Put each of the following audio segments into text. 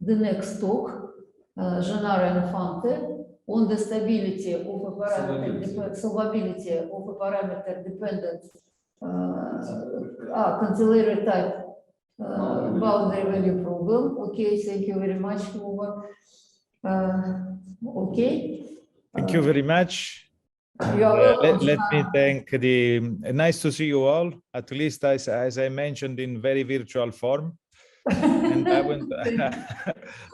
the next talk, Gennaro Infante, on the stability of a parameter, solvability of a parameter dependent cantilever-type boundary value problem. Okay, thank you very much, Hugo. Okay. Thank you very much. Let me thank nice to see you all, at least as I mentioned, in very virtual form. And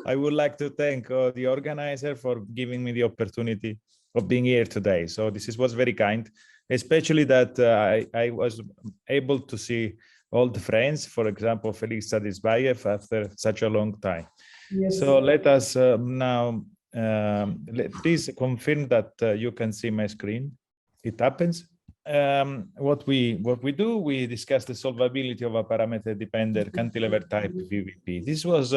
I would like to thank the organizer for giving me the opportunity of being here today. So this was very kind, especially that I was able to see old friends, for example, Felix Sadisbayev, after such a long time. Yes. So let us now, please confirm that you can see my screen. It happens. What we do, we discuss the solvability of a parameter-dependent cantilever-type VVP. This was,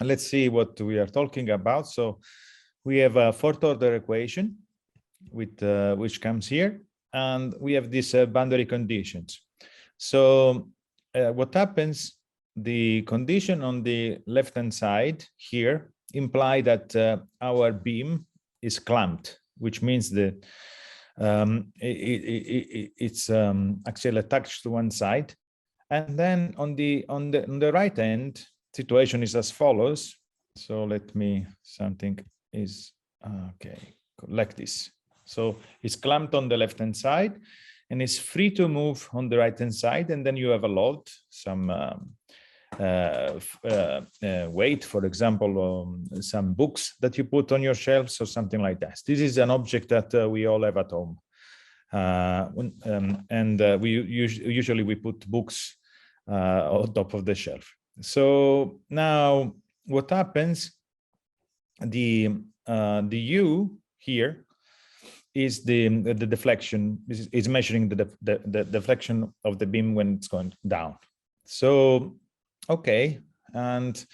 let's see what we are talking about. So we have a fourth-order equation with which comes here, and we have these boundary conditions. So what happens? The condition on the left-hand side here imply that our beam is clamped, which means that it's actually attached to one side. And then on the right hand, situation is as follows. So let me, something is okay, like this. So it's clamped on the left hand side and it's free to move on the right hand side, and then you have a load, some weight, for example, some books that you put on your shelves or something like that. This is an object that we all have at home, we usually put books on top of the shelf. So now what happens? The U here is the deflection, is measuring the deflection of the beam when it's going down. So okay, and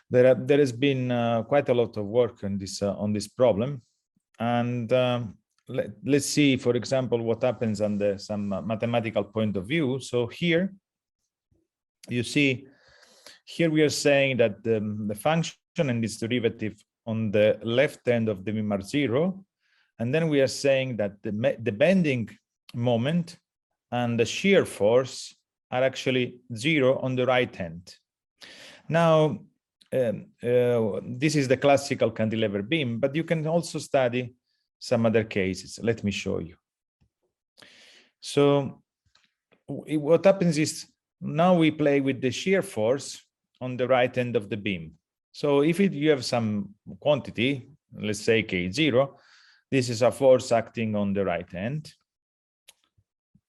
there has been quite a lot of work on this problem, and let's see, for example, what happens under some mathematical point of view. So here you see, here we are saying that the function and its derivative on the left end of the beam are 0, and then we are saying that the bending moment and the shear force are actually 0 on the right hand. Now, this is the classical cantilever beam, but you can also study some other cases. Let me show you. So what happens is, now we play with the shear force on the right end of the beam. So if you have some quantity, let's say K0, this is a force acting on the right hand.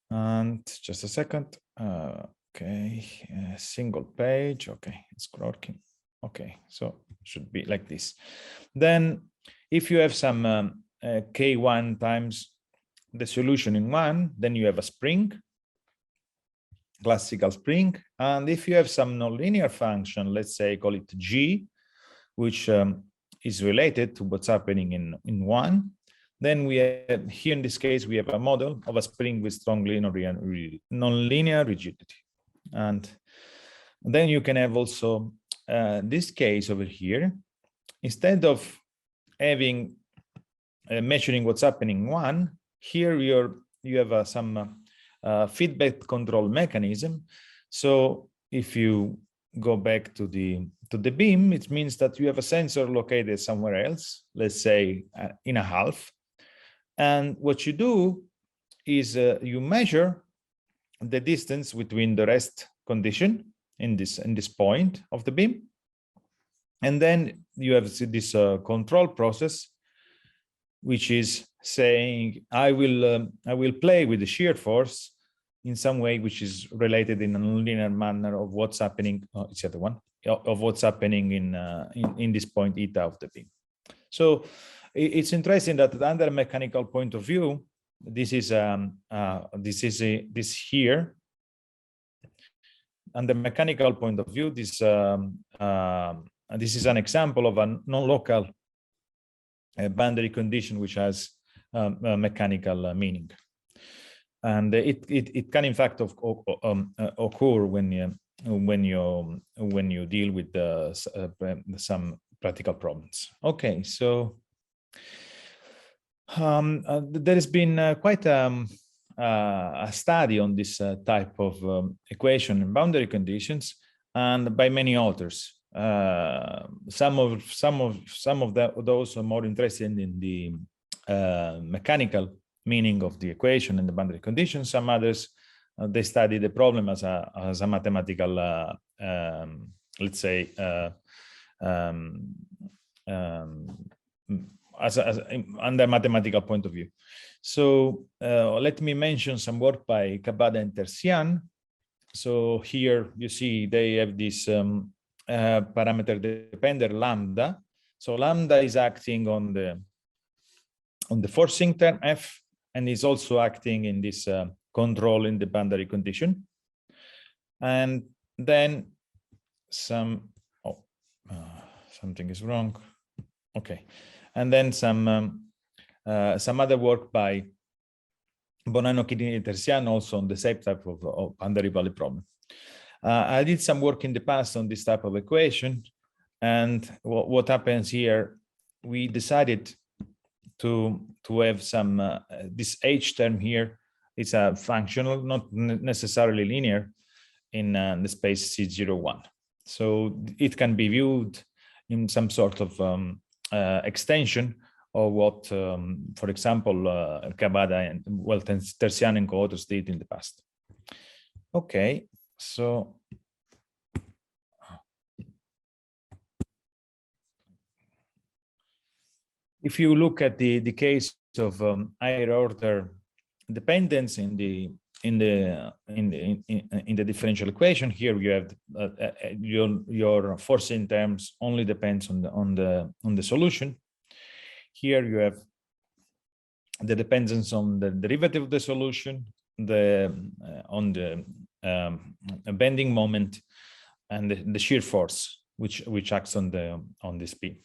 And just a second. Okay, single page. Okay, it's working. Okay, so it should be like this. Then if you have some K1 times the solution in 1, then you have a spring, classical spring. And if you have some nonlinear function, let's say call it G, which is related to what's happening in 1, then we have, here in this case, we have a model of a spring with strong nonlinear rigidity. And then you can have also this case over here. Instead of having measuring what's happening in 1, here you have some feedback control mechanism. So if you go back to the beam, it means that you have a sensor located somewhere else, let's say in a half. And what you do is you measure the distance between the rest condition in this point of the beam, and then you have this control process, which is saying I will play with the shear force in some way which is related in a nonlinear manner of what's happening. It's the other one of what's happening in this point eta of the beam. So it's interesting that under a mechanical point of view, this here. Under mechanical point of view, this is an example of a non-local boundary condition which has mechanical meaning, and it can in fact occur when when you deal with some practical problems. Okay, so there has been quite a study on this type of equation and boundary conditions, and by many authors. Some of those are more interested in the mechanical meaning of the equation and the boundary conditions. Some others they study the problem as a mathematical, let's say, under mathematical point of view. So let me mention some work by Cavada and Terzian. So here you see they have this parameter dependent lambda. So lambda is acting on the forcing term F, and is also acting in this control in the boundary condition. And then something is wrong. Okay, and then some other work by Bonanno, Chiodini, and Terzian also on the same type of boundary value problem. I did some work in the past on this type of equation, and what happens here, we decided to have some this H term here is a functional, not necessarily linear, in the space C01. So it can be viewed in some sort of extension of what, for example, Cavada and Terzian and co-authors did in the past. Okay, so if you look at the case of higher order dependence in the differential equation, here you have your forcing terms only depends on the solution. Here you have the dependence on the derivative of the solution, on the bending moment, and the shear force which acts on this beam.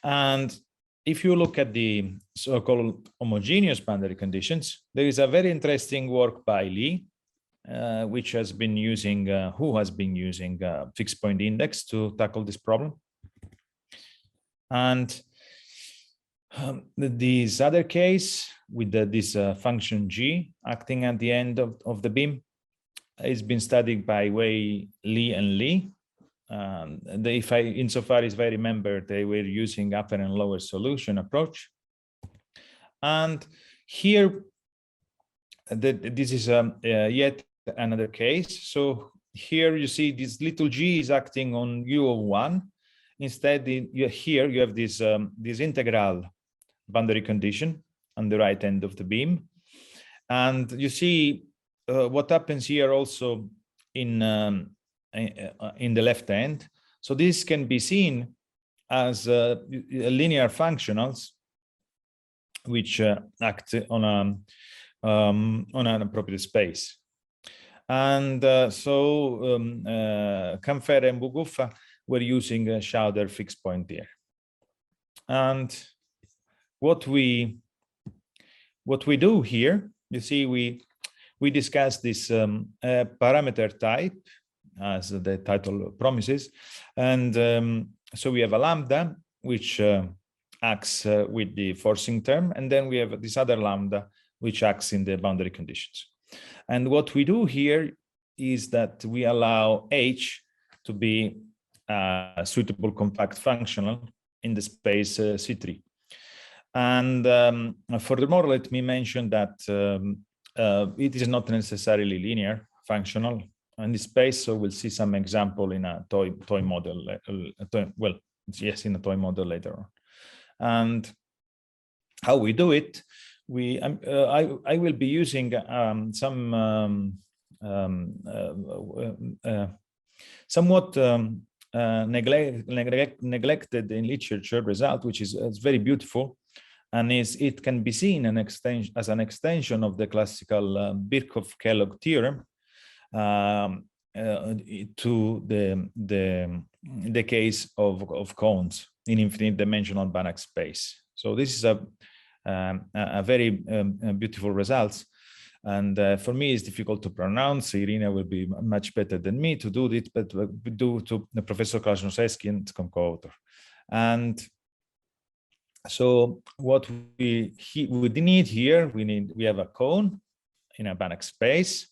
And if you look at the so-called homogeneous boundary conditions, there is a very interesting work by Lee, who has been using fixed point index to tackle this problem. And this other case with this function G acting at the end of the beam has been studied by Wei, Lee, and Lee. Insofar as I remember, they were using upper and lower solution approach. And here, this is yet another case. So here you see this little g is acting on u of 1. Instead, here you have this integral boundary condition on the right end of the beam. And you see what happens here also in the left hand. So this can be seen as linear functionals which act on an appropriate space. And Canfer and Buguffa were using a Schauder fixed point here. And what we do here, you see, we discuss this parameter type, as the title promises, and so we have a lambda which acts with the forcing term, and then we have this other lambda which acts in the boundary conditions. And what we do here is that we allow H to be a suitable compact functional in the space C3. And furthermore, let me mention that it is not necessarily linear functional in this space, so we'll see some example in a toy model. Well, yes, in a toy model later on. And how we do it, I will be using some somewhat neglected in literature result, which is very beautiful, and it can be seen as an extension of the classical Birkhoff-Kellogg theorem to the case of cones in infinite dimensional Banach space. So this is a very beautiful results, And for me, it's difficult to pronounce. Irina will be much better than me to do it, but due to Professor Krasnodębski and co-author. And so what we need here, we have a cone in a Banach space.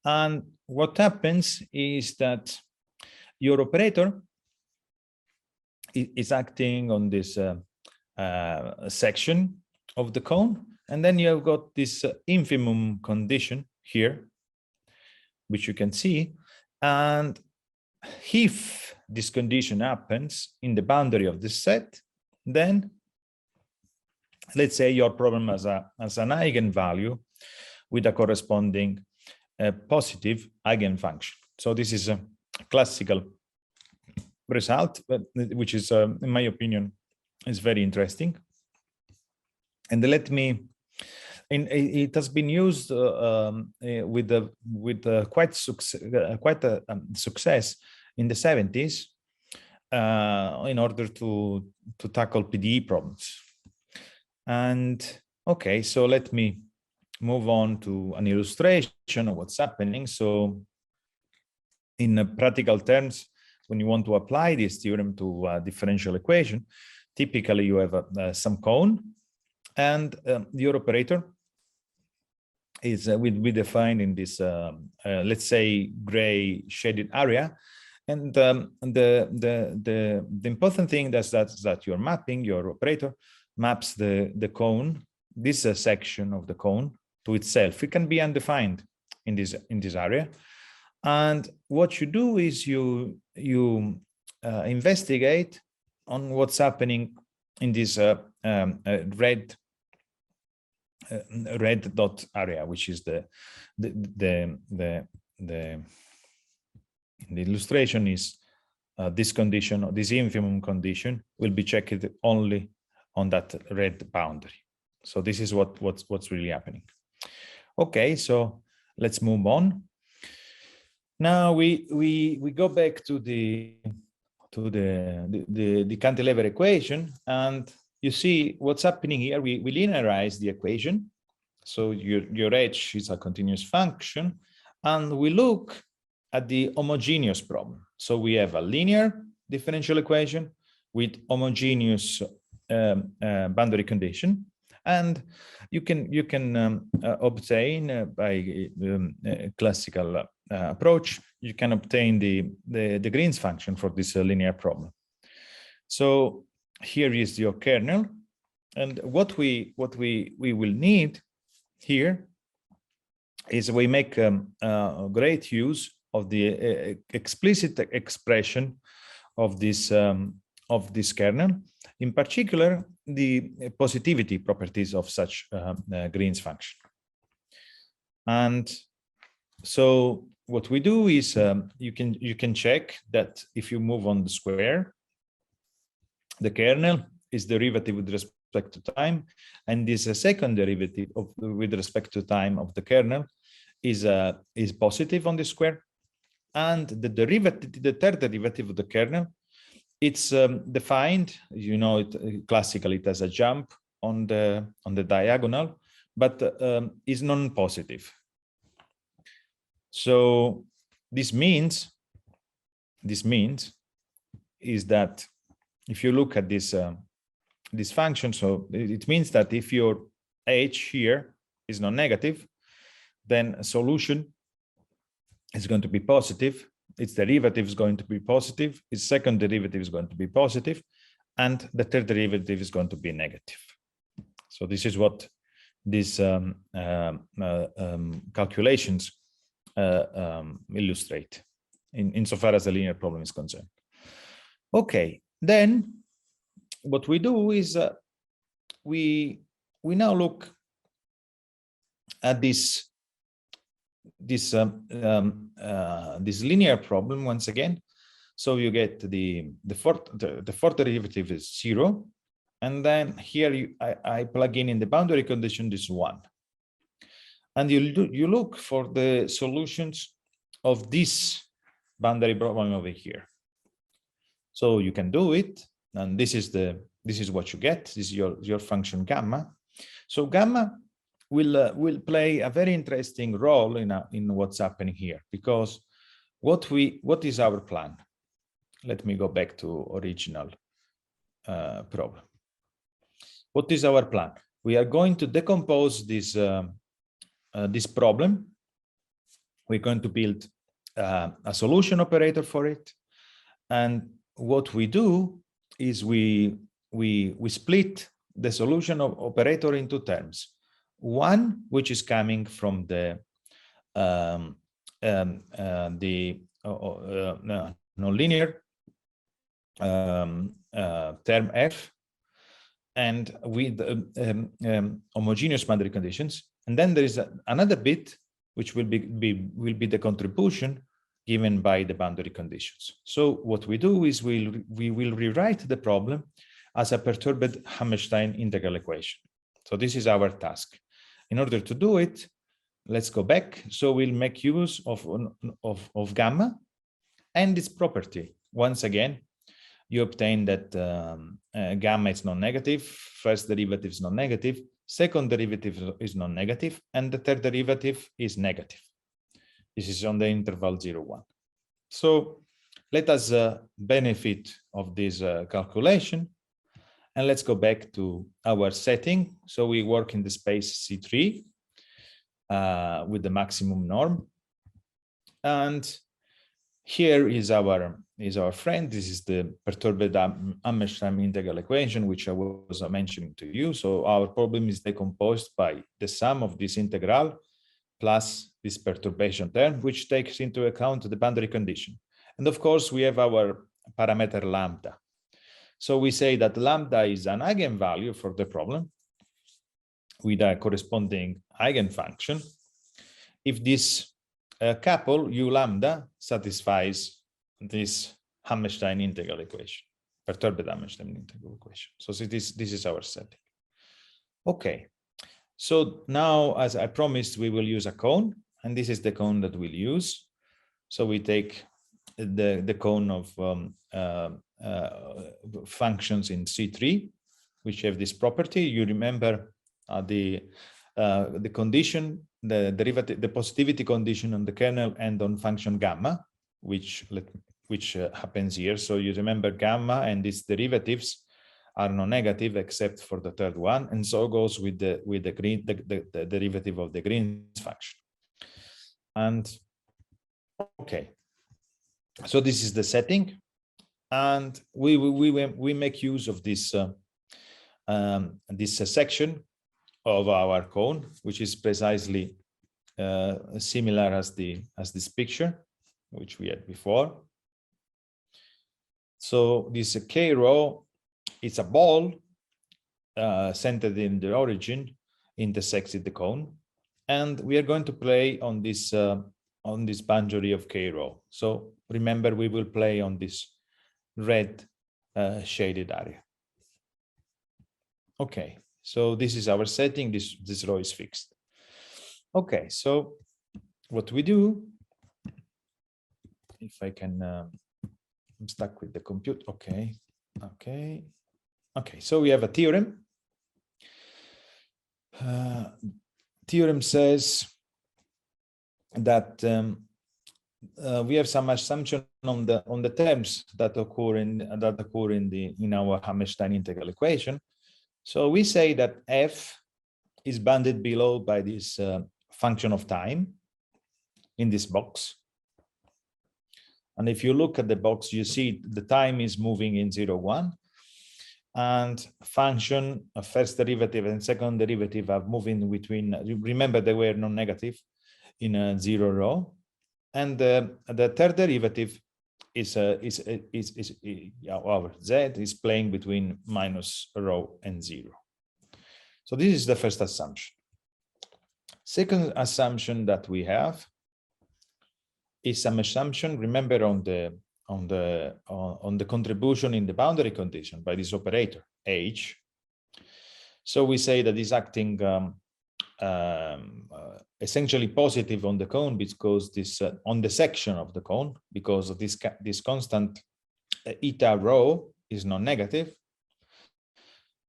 And what happens is that your operator is acting on this section of the cone. And then you have got this infimum condition here, which you can see. And if this condition happens in the boundary of this set, then let's say your problem has an eigenvalue with a corresponding positive eigenfunction. So this is a classical result, but which is, in my opinion, is very interesting. And let me. It has been used with quite success in the 70s in order to tackle PDE problems. And okay, so let me move on to an illustration of what's happening. So in practical terms, when you want to apply this theorem to a differential equation, typically you have some cone, and your operator is we define in this let's say gray shaded area, and the important thing is that your mapping, your operator maps the cone, this section of the cone, to itself. It can be undefined in this area, and what you do is you investigate on what's happening in this red dot area, which is the illustration is this condition, or this infimum condition, will be checked only on that red boundary. So this is what's really happening. Okay, so let's move on. Now we go back to the cantilever equation, and you see what's happening here. We linearize the equation. So your h is a continuous function, and we look at the homogeneous problem. So we have a linear differential equation with homogeneous boundary condition, and you can obtain by classical approach, you can obtain the Green's function for this linear problem. So here is your kernel, and what we will need here is we make great use of the explicit expression of this kernel, in particular the positivity properties of such Green's function. And so what we do is you can check that if you move on the square, the kernel is derivative with respect to time, and this second derivative with respect to time of the kernel is positive on the square, and the third derivative of the kernel, it's defined, you know, it classically it has a jump on the diagonal, but is non-positive. So this means is that if you look at this function, so it means that if your h here is non-negative, then a solution is going to be positive, its derivative is going to be positive, its second derivative is going to be positive, and the third derivative is going to be negative. So this is what these calculations illustrate insofar as the linear problem is concerned. Okay, then what we do is we now look at this linear problem once again. So you get the fourth derivative is 0, and then here I plug in the boundary condition this 1, and you look for the solutions of this boundary problem over here. So you can do it, and this is what you get. This is your function gamma. So gamma will play a very interesting role in what's happening here, because what is our plan? Let me go back to original problem. What is our plan? We are going to decompose this this problem. We're going to build a solution operator for it, and what we do is we split the solution operator into terms. One which is coming from the nonlinear term f, and with homogeneous boundary conditions, and then there is another bit which will be the contribution given by the boundary conditions. So what we do is we will rewrite the problem as a perturbed Hammerstein integral equation. So this is our task. In order to do it, let's go back. So we'll make use of gamma and its property. Once again, you obtain that gamma is non-negative, first derivative is non-negative, second derivative is non-negative, and the third derivative is negative. This is on the interval 0, 1. So let us benefit of this calculation, and let's go back to our setting. So we work in the space C3 with the maximum norm, and here is our friend. This is the perturbed Hammerstein integral equation, which I was mentioning to you. So our problem is decomposed by the sum of this integral plus this perturbation term, which takes into account the boundary condition. And of course, we have our parameter lambda. So we say that lambda is an eigenvalue for the problem with a corresponding eigenfunction if this couple U lambda satisfies this Hammerstein integral equation, perturbed Hammerstein integral equation. So this is our setting. Okay. So now, as I promised, we will use a cone, and this is the cone that we'll use. So we take the cone of functions in C3, which have this property. You remember the condition, the derivative, the positivity condition on the kernel and on function gamma, which happens here. So you remember gamma and its derivatives are non-negative except for the third one, and so goes with the derivative of the Green's function. And okay, so this is the setting, and we make use of this this section of our cone, which is precisely similar as this picture which we had before. So this K rho is a ball centered in the origin, intersects the cone, and we are going to play on this boundary of K rho. So remember, we will play on this red shaded area. Okay, so this is our setting. This rho is fixed. Okay, so what we do, if I can, I'm stuck with the compute. Okay. So we have a theorem. Theorem says that we have some assumption on the terms that occur in our Hammerstein integral equation. So we say that f is bounded below by this function of time in this box. And if you look at the box, you see the time is moving in 0, 1. And function of first derivative and second derivative are moving between, remember they were non-negative in a 0 rho. And the third derivative is our z is playing between minus rho and 0. So this is the first assumption. Second assumption that we have is some assumption, remember, on the contribution in the boundary condition by this operator H. So we say that is acting essentially positive on the cone because this on the section of the cone, because of this constant eta rho is non-negative,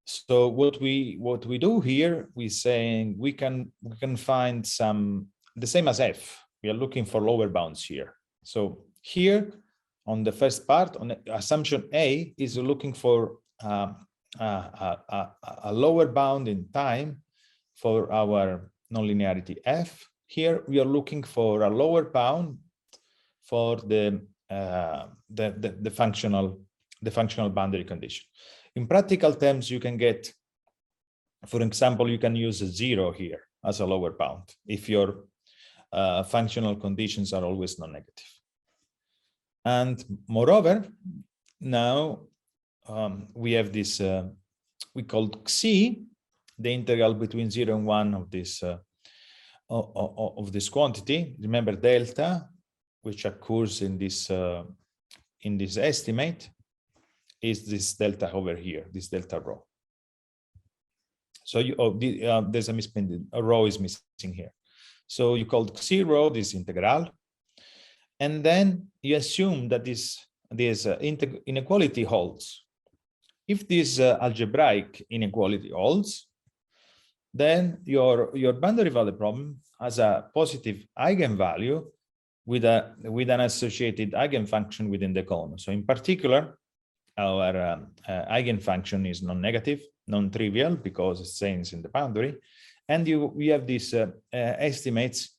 So what we do here, we're saying we can find the same as f. We are looking for lower bounds here. So here on the first part, on assumption A is looking for a lower bound in time for our nonlinearity f. Here we are looking for a lower bound for the functional boundary condition. In practical terms, you can get, for example, you can use a 0 here as a lower bound if your functional conditions are always non-negative. And moreover, now we have this, we call xi, the integral between 0 and 1 of this quantity. Remember delta, which occurs in this estimate, is this delta over here, this delta rho. So there's a misspelling, a rho is missing here. So you call xi rho this integral, and then you assume that this inequality holds. If this algebraic inequality holds, then your boundary value problem has a positive eigenvalue with an associated eigenfunction within the cone. So in particular, our eigenfunction is non-negative, non-trivial, because it stands in the boundary, and we have these estimates,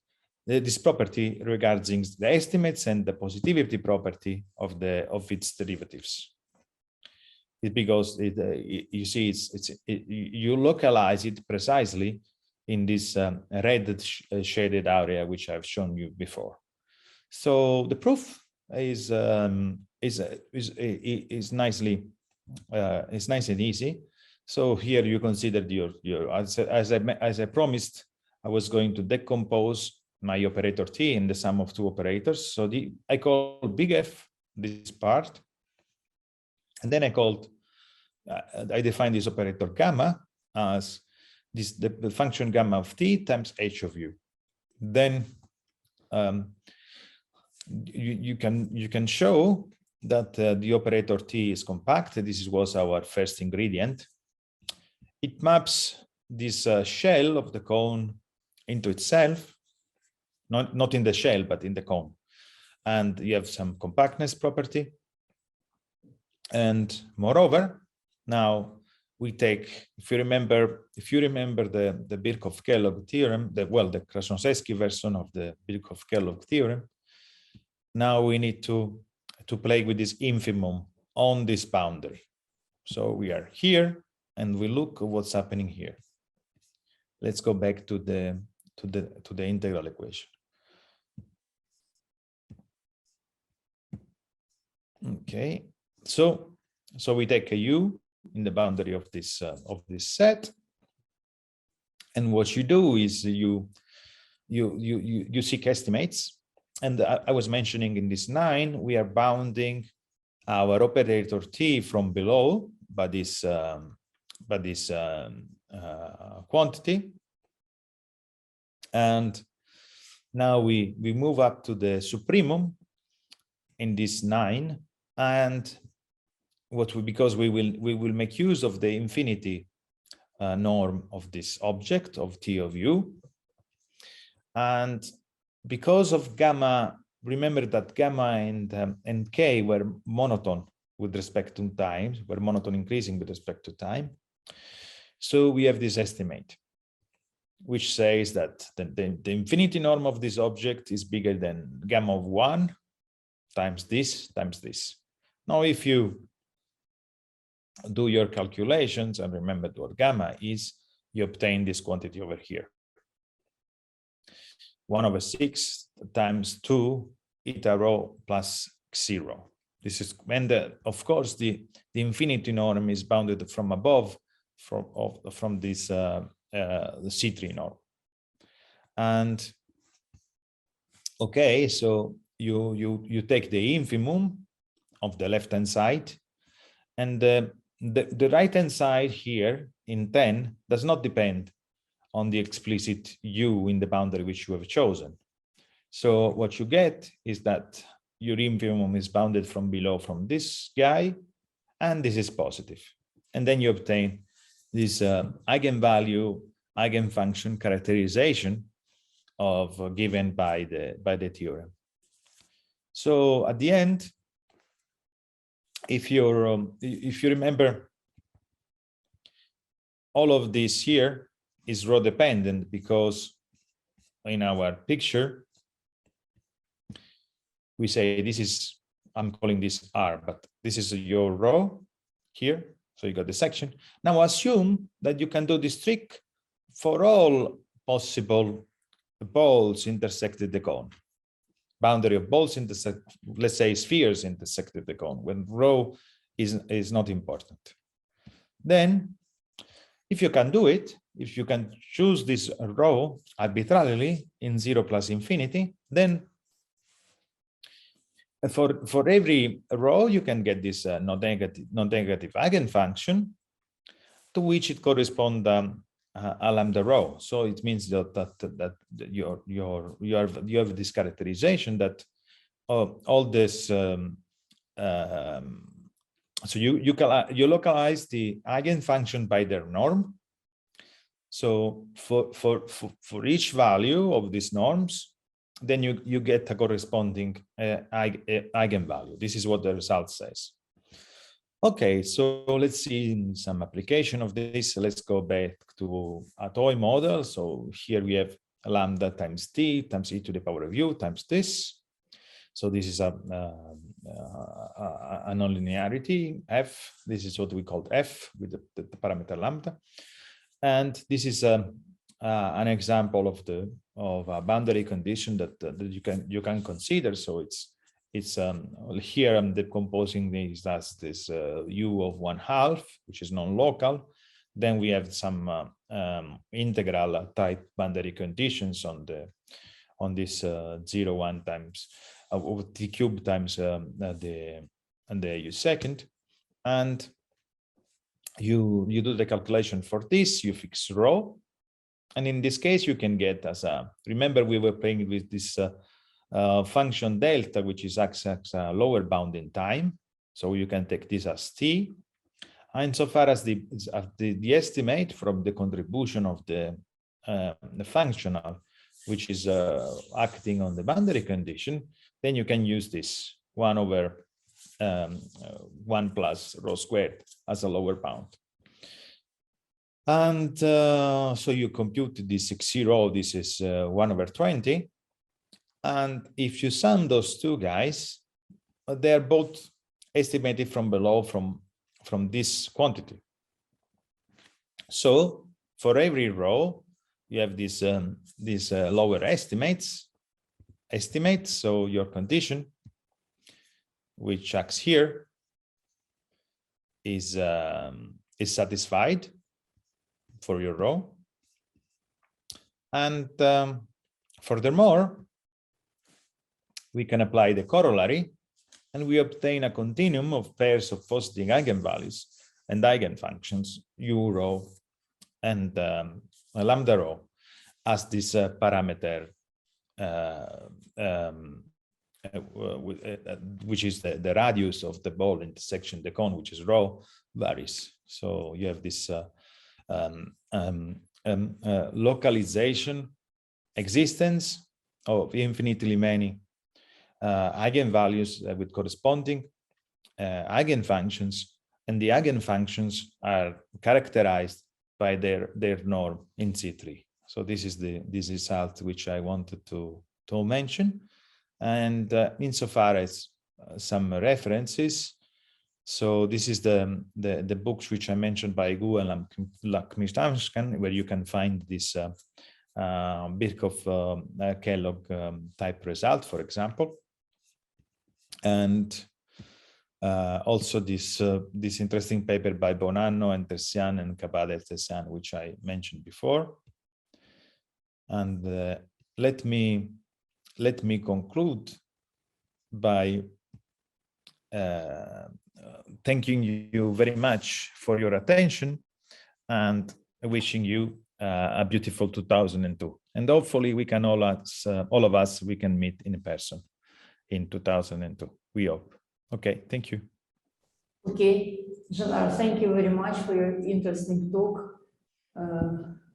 this property regarding the estimates and the positivity property of its derivatives. Because you see, you localize it precisely in this red shaded area, which I've shown you before. So the proof is nice and easy. So here you considered your as I promised, I was going to decompose my operator T in the sum of two operators. So I call big F this part, and then I define this operator gamma as the function gamma of T times H of U. Then you can show that the operator T is compact. This was our first ingredient. It maps this shell of the cone into itself, not in the shell, but in the cone. And you have some compactness property. And moreover, now we take, if you remember the Birkhoff-Kellogg theorem, the Krasnodębski version of the Birkhoff-Kellogg theorem, now we need to play with this infimum on this boundary. So we are here, and we look at what's happening here. Let's go back to the integral equation. Okay, so we take a U in the boundary of this set, and what you do is you seek estimates. And I was mentioning in this 9, we are bounding our operator T from below by this quantity. And now we move up to the supremum in this 9, and because we will make use of the infinity norm of this object of T of U, and because of gamma, remember that gamma and K were monotone with respect to time, were monotone increasing with respect to time. So we have this estimate, which says that the infinity norm of this object is bigger than gamma of 1 times this times this. Now, if you do your calculations and remember what gamma is, you obtain this quantity over here. 1/6 times 2 eta rho plus xi rho. This is, and of course the infinity norm is bounded from above from this the C3 norm. And okay, so you take the infimum of the left hand side, and the right hand side here in 10 does not depend on the explicit U in the boundary which you have chosen. So what you get is that your infimum is bounded from below from this guy, and this is positive. And then you obtain this eigenvalue, eigenfunction characterization of given by the theorem. So at the end, if you remember, all of this here is row dependent, because in our picture we say this is, I'm calling this R, but this is your row here. So you got the section. Now assume that you can do this trick for all possible balls intersected the cone. Boundary of balls intersect, let's say spheres intersected the cone, when row is not important. Then if you can do it, if you can choose this row arbitrarily in 0 plus infinity, then for every row you can get this non-negative eigenfunction, to which it corresponds a lambda row. So it means that you have this characterization that all this so you localize the eigenfunction by their norm. So for each value of these norms, then you get a corresponding eigenvalue. This is what the result says. Okay, so let's see some application of this. Let's go back to a toy model. So here we have lambda times t times e to the power of u times this. So this is a nonlinearity f. This is what we call f with the parameter lambda. And this is an example of a boundary condition that you can consider. So it's here I'm decomposing this as this u of 1/2, which is non-local. Then we have some integral type boundary conditions on this 0, 1 times over t cube times the u second, and you do the calculation for this. You fix rho, and in this case you can get as a, remember we were playing with this function delta, which is acts as a lower bound in time, so you can take this as t, and so far as the estimate from the contribution of the functional, which is acting on the boundary condition, then you can use this 1 over 1 plus rho squared as a lower bound. And so you compute this x0, this is 1 over 20. And if you sum those two guys, they're both estimated from below from this quantity. So for every row, you have these lower estimates. So your condition, which acts here, is satisfied for your row. And furthermore, we can apply the corollary, and we obtain a continuum of pairs of positive eigenvalues and eigenfunctions, u row and lambda row, as this parameter, which is the radius of the ball intersection the cone, which is rho, varies. So you have this localization, existence of infinitely many eigenvalues with corresponding eigenfunctions, and the eigenfunctions are characterized by their norm in C3. So this is this result which I wanted to mention. And insofar as some references, so this is the books which I mentioned by Gu and Lakmistamskan, where you can find this Birkhoff-Kellogg type result, for example. And also this interesting paper by Bonanno and Tersian and Cabada-Tersian, which I mentioned before. And let me conclude by thanking you very much for your attention and wishing you a beautiful 2002. And hopefully we can all of us, we can meet in person in 2002. We hope. Okay, thank you. Okay. Janar, thank you very much for your interesting talk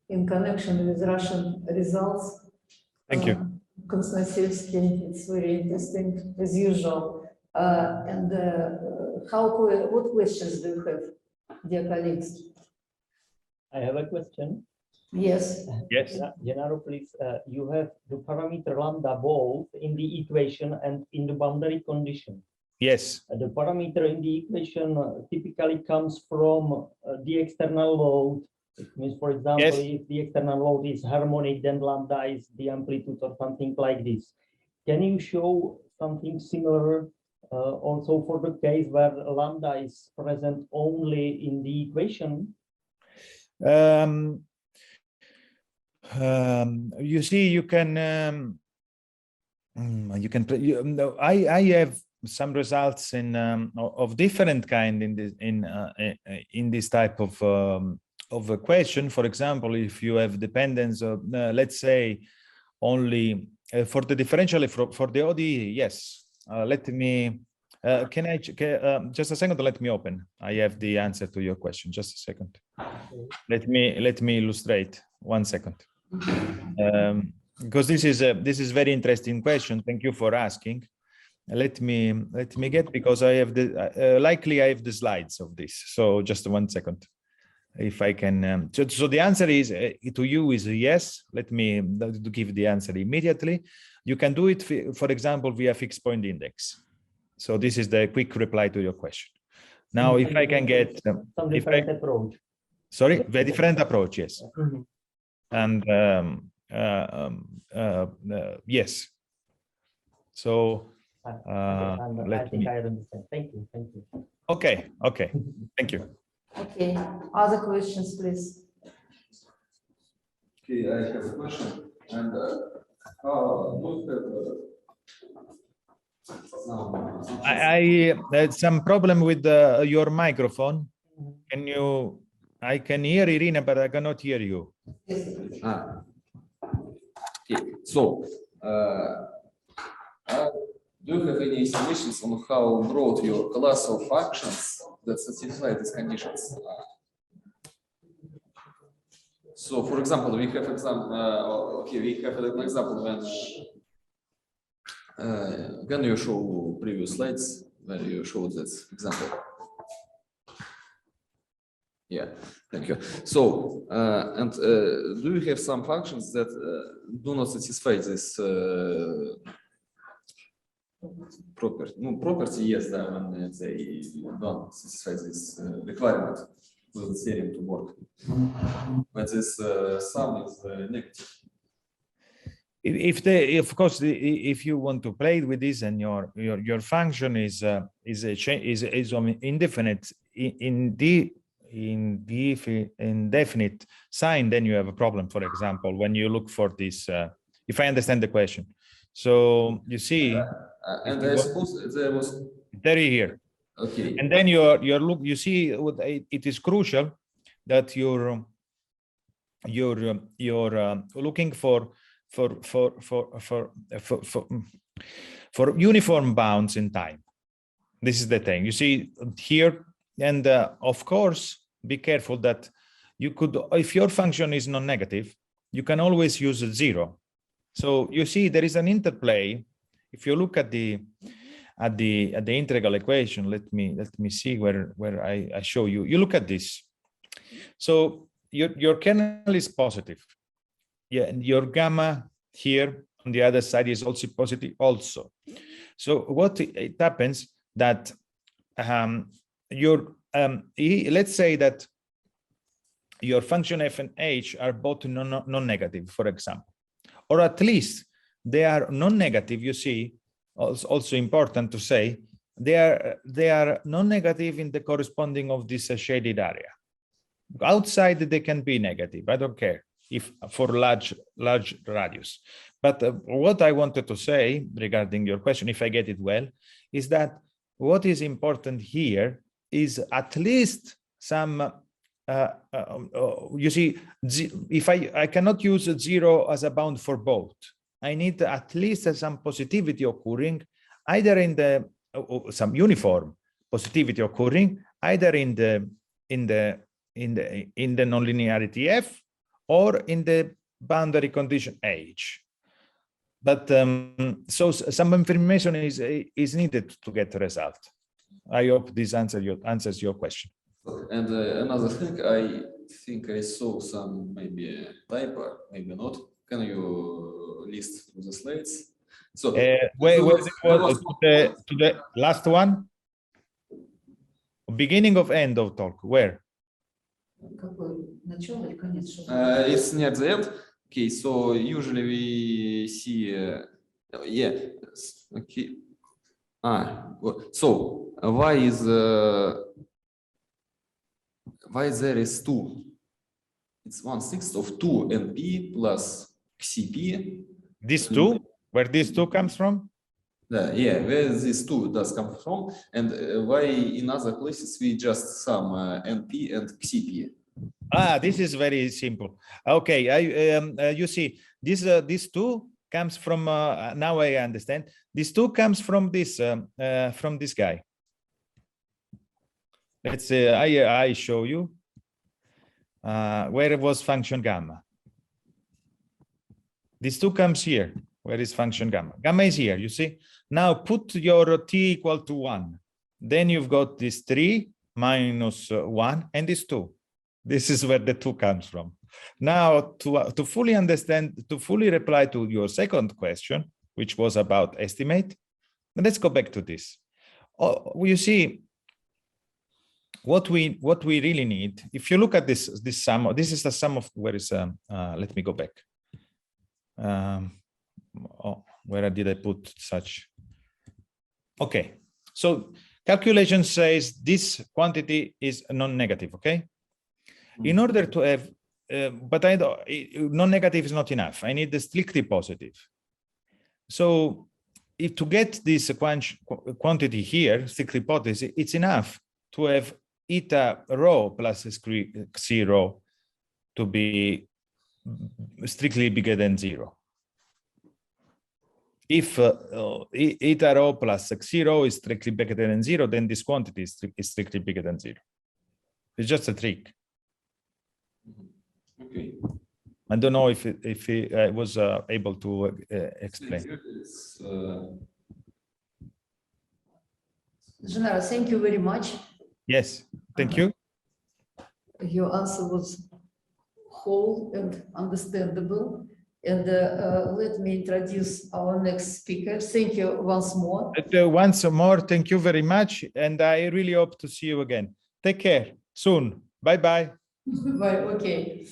in connection with Russian results. Thank you. Konstantinsky, it's very interesting as usual. What questions do you have, dear colleagues? I have a question. Yes. Yes. Gennaro, please, you have the parameter lambda both in the equation and in the boundary condition. Yes. The parameter in the equation typically comes from the external load. It means, for example, Yes. if the external load is harmonic, then lambda is the amplitude or something like this. Can you show something similar also for the case where lambda is present only in the equation? You see, I have some results of different kind in this type of a question. For example, if you have dependence of let's say only for the differential for the ODE, yes. Let me just a second, let me open. I have the answer to your question. Just a second. Let me illustrate. 1 second. Because this is very interesting question. Thank you for asking. Let me get, because I have the likely I have the slides of this. So just 1 second. If I can, so the answer is to you is yes. Let me give the answer immediately. You can do it, for example, via fixed point index. So this is the quick reply to your question. Now, if I can get some different approach. Sorry, very different approach, yes. Mm-hmm. And yes. So I think I understand. Thank you. Thank you. Okay. Thank you. Okay. Other questions, please. Okay, I have a question. And I had some problem with your microphone. Can you? I can hear Irina, but I cannot hear you. Okay, so do you have any estimations on how broad your class of functions that satisfy these conditions? So, for example, we have we have an example when you show previous slides when you show this example. Yeah, thank you. So, do you have some functions that do not satisfy this property? Yes, when they don't satisfy this requirement for the theorem to work. But this sum is negative. Of course, if you want to play with this and your function is indefinite indefinite sign, then you have a problem. For example, when you look for this, if I understand the question. So you see, and I suppose there was here. Okay. And then you see it is crucial that you're looking for uniform bounds in time. This is the thing you see here. And of course, be careful that you could, if your function is non-negative, you can always use a 0. So you see there is an interplay. If you look at the integral equation, let me see where I show you. You look at this. So your kernel is positive. Yeah, and your gamma here on the other side is also positive also. So what it happens that let's say that your function f and h are both non-negative, for example, or at least they are non-negative. You see, also important to say they are non-negative in the corresponding of this shaded area. Outside they can be negative. I don't care if for large radius. But what I wanted to say regarding your question, if I get it well, is that what is important here is at least some, you see, if I cannot use a 0 as a bound for both, I need at least some positivity occurring either in the some uniform, positivity occurring either in the nonlinearity F or in the boundary condition H. But so some information is needed to get the result. I hope this answers your question. And another thing, I think I saw some maybe typo, maybe not. Can you list the slides? So where it was to the last one? Beginning of end of talk, where? It's near the end. Okay, so usually we see, yeah, okay. So why there is 2? It's 1/6 of 2 NP plus CP. These two, where these two comes from? Yeah, where these 2 does come from, and why in other places we just sum NP and CP. This is very simple. Okay, you see, these two comes from. Now I understand. These two comes from this guy. Let's say I show you where it was function gamma. These two comes here. Where is function gamma? Gamma is here. You see. Now put your t equal to 1. Then you've got this 3 minus 1 and this 2. This is where the 2 comes from. Now, to fully understand, to fully reply to your second question, which was about estimate, let's go back to this. You see, what we really need, if you look at this sum, this is the sum of where is let me go back. Where did I put such? Okay, so calculation says this quantity is non-negative. Okay. In order to have, but non-negative is not enough. I need the strictly positive. So if to get this quantity here, strictly positive, it's enough to have eta rho plus xi rho to be strictly bigger than 0. If eta rho plus xi rho is strictly bigger than 0, then this quantity is strictly bigger than 0. It's just a trick. Okay. I don't know if I was able to explain. Gennaro, thank you very much. Yes, thank you. Your answer was whole and understandable. And let me introduce our next speaker. Thank you once more. Once more, thank you very much. And I really hope to see you again. Take care soon. Bye-bye. Bye. Okay.